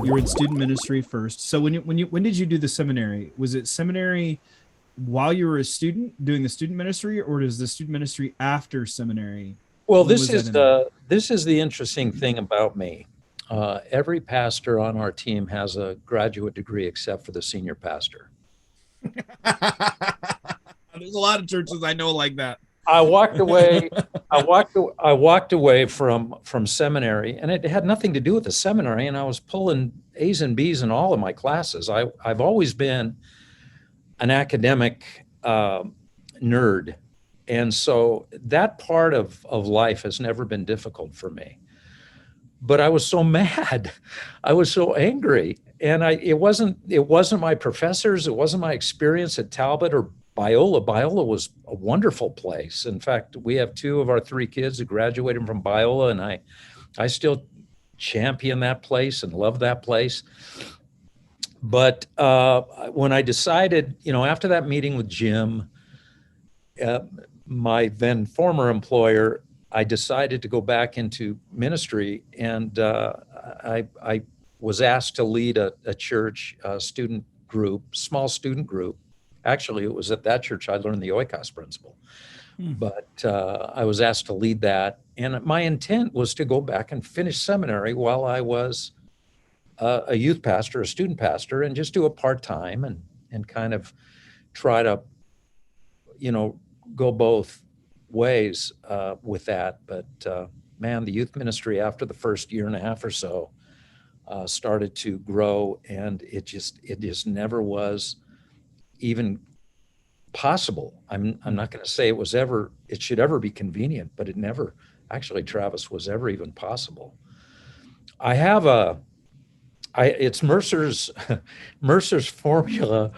You were in student ministry first. So when did you do the seminary? Was it seminary while you were a student doing the student ministry, or is the student ministry after seminary? Well, When was that in there? this is the interesting thing about me. Every pastor on our team has a graduate degree except for the senior pastor. There's a lot of churches I know like that. I walked away. I walked away from seminary, and it had nothing to do with the seminary. And I was pulling A's and B's in all of my classes. I've always been an academic nerd, and so that part of life has never been difficult for me. But I was so mad, I was so angry, and it wasn't my professors, it wasn't my experience at Talbot or Biola. Biola was a wonderful place. In fact, we have 2 of our 3 kids who graduated from Biola, and I still champion that place and love that place. But when I decided, after that meeting with Jim, my then former employer, I decided to go back into ministry, and I was asked to lead a church student group, small student group. Actually, it was at that church I learned the Oikos Principle. But I was asked to lead that. And my intent was to go back and finish seminary while I was a youth pastor, a student pastor, and just do it part-time and kind of try to, go both ways with that. But man, the youth ministry after the first year and a half or so started to grow, and it just never was even possible. I'm not going to say it should ever be convenient, but it never actually, Travis, was ever even possible. It's Mercer's formula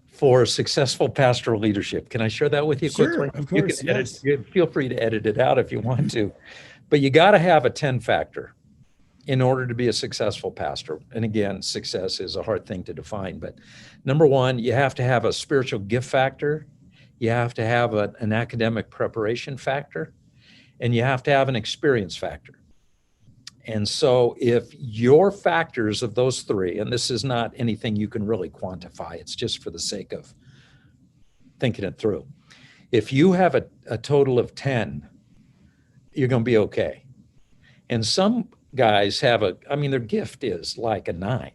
for successful pastoral leadership. Can I share that with you quickly? Sure, of course. Yes. Feel free to edit it out if you want to, but you got to have a 10 factor in order to be a successful pastor. And again, success is a hard thing to define, but number 1, you have to have a spiritual gift factor. You have to have an academic preparation factor, and you have to have an experience factor. And so if your factors of those 3, and this is not anything you can really quantify, it's just for the sake of thinking it through. If you have a total of 10, you're going to be okay. And some guys have their gift is like a 9.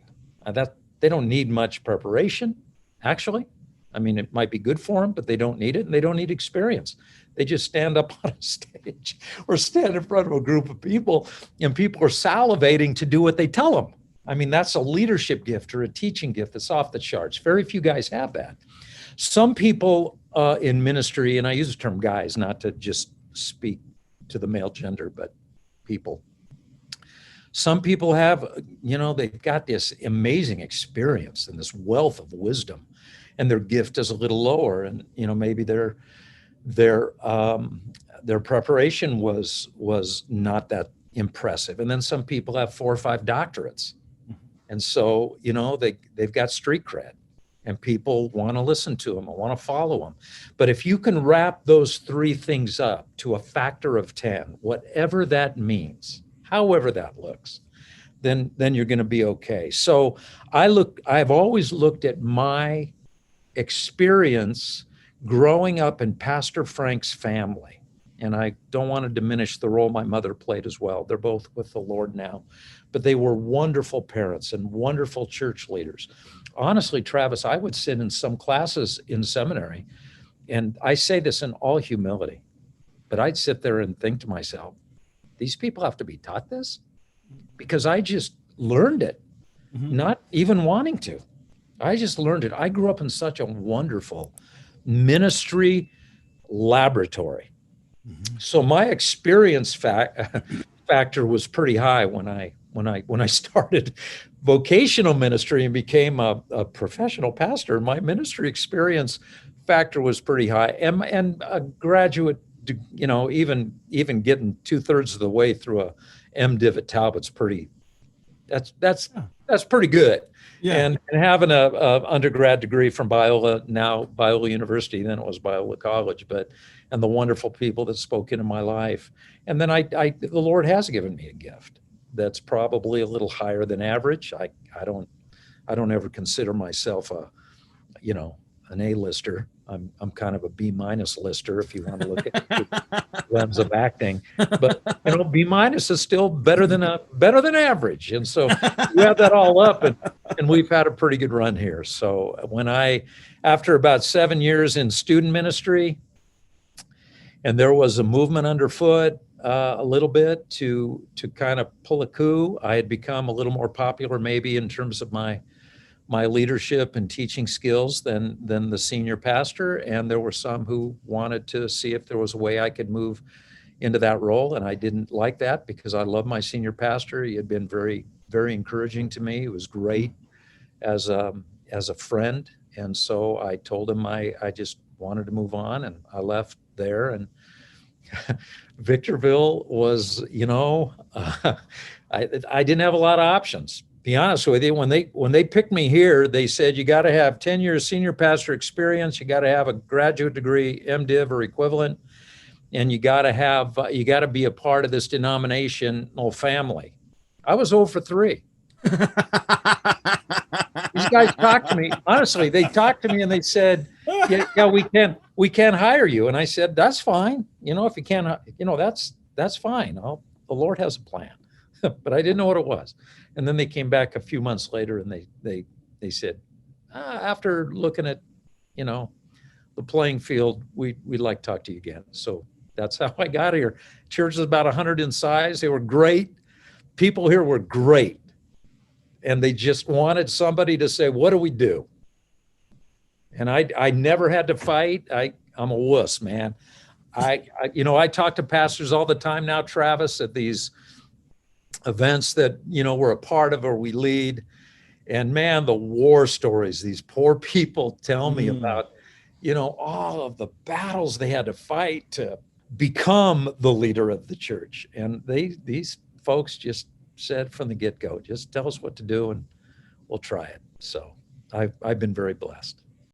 They don't need much preparation, actually. It might be good for them, but they don't need it, and they don't need experience. They just stand up on a stage or stand in front of a group of people, and people are salivating to do what they tell them. That's a leadership gift or a teaching gift that's off the charts. Very few guys have that. Some people in ministry, and I use the term guys, not to just speak to the male gender, but people. Some people have, they've got this amazing experience and this wealth of wisdom, and their gift is a little lower, and maybe their preparation was not that impressive. And then some people have 4 or 5 doctorates, and so they've got street cred, and people want to listen to them and want to follow them. But if you can wrap those 3 things up to a factor of 10, whatever that means, however that looks, then you're going to be okay. So I've always looked at my experience growing up in Pastor Frank's family, and I don't want to diminish the role my mother played as well. They're both with the Lord now, but they were wonderful parents and wonderful church leaders. Honestly, Travis, I would sit in some classes in seminary, and I say this in all humility, but I'd sit there and think to myself, these people have to be taught this? Because I just learned it, not even wanting to. I just learned it. I grew up in such a wonderful ministry laboratory. So my experience factor was pretty high when I started vocational ministry and became a professional pastor. My ministry experience factor was pretty high, and a graduate, even getting 2/3 of the way through a MDiv at Talbot's that's pretty good. Yeah. And having a undergrad degree from Biola, now Biola University, then it was Biola College, and the wonderful people that spoke into my life. And then the Lord has given me a gift. that's probably a little higher than average. I don't ever consider myself an A-lister. I'm kind of a B- lister, if you want to look at it through the lens of acting. But B- is still better than average. And so you add that all up, and we've had a pretty good run here. So after about 7 years in student ministry, and there was a movement underfoot a little bit to kind of pull a coup. I had become a little more popular, maybe in terms of my leadership and teaching skills than the senior pastor. And there were some who wanted to see if there was a way I could move into that role. And I didn't like that because I love my senior pastor. He had been very, very encouraging to me. It was great as a friend. And so I told him I just wanted to move on, and I left there. And Victorville was, I didn't have a lot of options. Be honest with you, when they picked me here, they said you got to have 10 years senior pastor experience, you got to have a graduate degree, MDiv or equivalent, and you got to be a part of this denominational family. I was 0 for 3. These guys talked to me. Honestly, they talked to me and they said, "Yeah, we can hire you." And I said, "That's fine. If you can't, that's fine. The Lord has a plan." But I didn't know what it was. And then they came back a few months later and they said, after looking at, the playing field, we'd like to talk to you again. So that's how I got here. Church is about 100 in size. They were great. People here were great. And they just wanted somebody to say, "What do we do?" And I never had to fight. I'm a wuss, man. I talk to pastors all the time now, Travis, at these events that, we're a part of or we lead. And man, the war stories these poor people tell me about, all of the battles they had to fight to become the leader of the church. And these folks just said from the get-go, just tell us what to do and we'll try it. So I've been very blessed.